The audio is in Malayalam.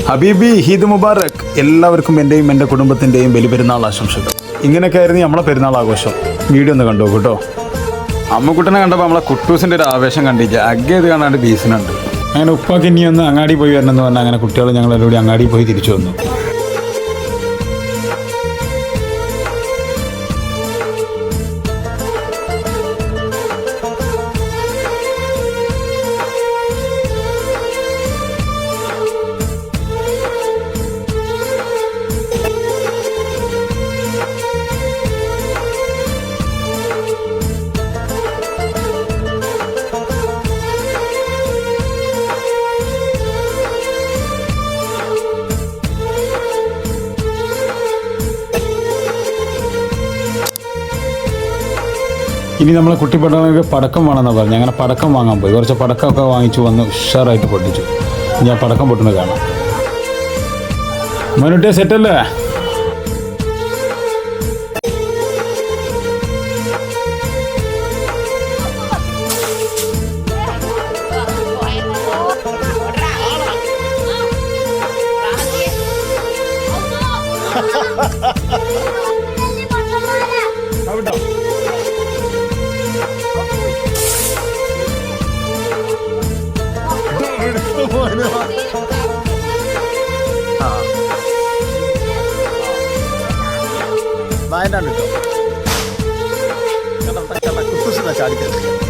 ഹബീബി ഈദ് മുബാറക്. എല്ലാവർക്കും എൻ്റെയും എൻ്റെ കുടുംബത്തിൻ്റെയും ബലിപെരുന്നാൾ ആശംസകൾ. ഇങ്ങനെയൊക്കെ ആയിരുന്നു നമ്മളെ പെരുന്നാൾ ആഘോഷം. വീഡിയോ ഒന്ന് കണ്ടു കേട്ടോ. അമ്മക്കുട്ടനെ കണ്ടപ്പോൾ നമ്മളെ കുട്ടൂസിൻ്റെ ഒരു ആവേശം കണ്ടില്ല. അഗ്ഗേത് കാണാണ്ട് ബീസിനുണ്ട്. അങ്ങനെ ഉപ്പാക്ക് ഇനി ഒന്ന് അങ്ങാടി പോയി വരണമെന്ന് പറഞ്ഞാൽ അങ്ങനെ കുട്ടികൾ ഞങ്ങളെല്ലാവരും അങ്ങാടി പോയി തിരിച്ചു വന്നു. ഇനി നമ്മളെ കുട്ടിപ്പടങ്ങൾക്ക് പടക്കം വേണമെന്നാണ് പറഞ്ഞു. അങ്ങനെ പടക്കം വാങ്ങാൻ പോയി. കുറച്ച് പടക്കമൊക്കെ വാങ്ങിച്ചു വന്ന് ഉഷാറായിട്ട് പൊട്ടിച്ചു. ഞാൻ പടക്കം പൊട്ടുന്നത് കാണാം. മനുട്ടിയെ സെറ്റല്ലേ? വായനാണ് കേട്ടോ. കുട്ടൂസ് ചാടിക്കരുത്.